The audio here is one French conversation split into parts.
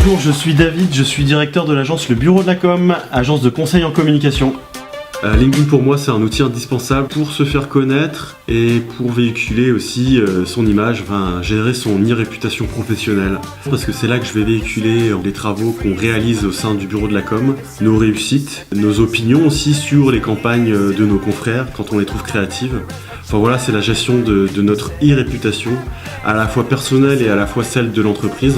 Bonjour, je suis David, je suis directeur de l'agence Le Bureau de la Com, agence de conseil en communication. LinkedIn pour moi c'est un outil indispensable pour se faire connaître et pour véhiculer aussi son image, gérer son e-réputation professionnelle. Parce que c'est là que je vais véhiculer les travaux qu'on réalise au sein du Bureau de la Com, nos réussites, nos opinions aussi sur les campagnes de nos confrères quand on les trouve créatives. Enfin voilà, c'est la gestion de notre e-réputation, à la fois personnelle et à la fois celle de l'entreprise.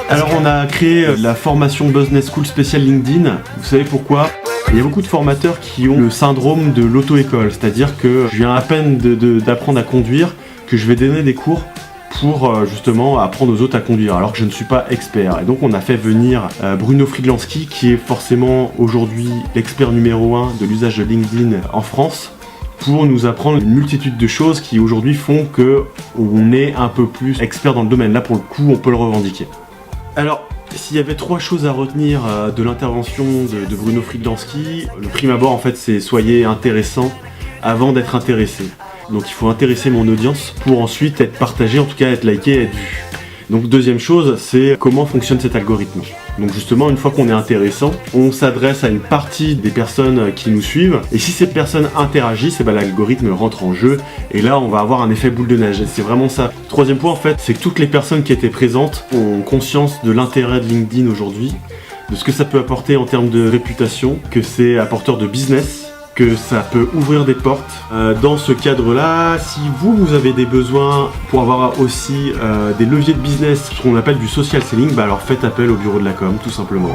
Alors on a créé la formation Business School spéciale LinkedIn. Vous savez pourquoi ? Il y a beaucoup de formateurs qui ont le syndrome de l'auto-école, c'est-à-dire que je viens à peine d'apprendre à conduire, que je vais donner des cours pour justement apprendre aux autres à conduire, alors que je ne suis pas expert. Et donc on a fait venir Bruno Frydlanski, qui est forcément aujourd'hui l'expert numéro 1 de l'usage de LinkedIn en France, pour nous apprendre une multitude de choses qui aujourd'hui font qu'on est un peu plus expert dans le domaine. Là pour le coup on peut le revendiquer. Alors, s'il y avait 3 choses à retenir de l'intervention de Bruno Frydlanski, le prime abord en fait c'est soyez intéressant avant d'être intéressé. Donc il faut intéresser mon audience pour ensuite être partagé, en tout cas être liké, être vu. Donc deuxième chose, c'est comment fonctionne cet algorithme. Donc justement, une fois qu'on est intéressant, on s'adresse à une partie des personnes qui nous suivent, et si ces personnes interagissent, l'algorithme rentre en jeu, et là on va avoir un effet boule de neige, et c'est vraiment ça. Troisième point en fait, c'est que toutes les personnes qui étaient présentes ont conscience de l'intérêt de LinkedIn aujourd'hui, de ce que ça peut apporter en termes de réputation, que c'est apporteur de business, que ça peut ouvrir des portes. Dans ce cadre-là, si vous avez des besoins pour avoir aussi des leviers de business, ce qu'on appelle du social selling, alors faites appel au Bureau de la Com, tout simplement.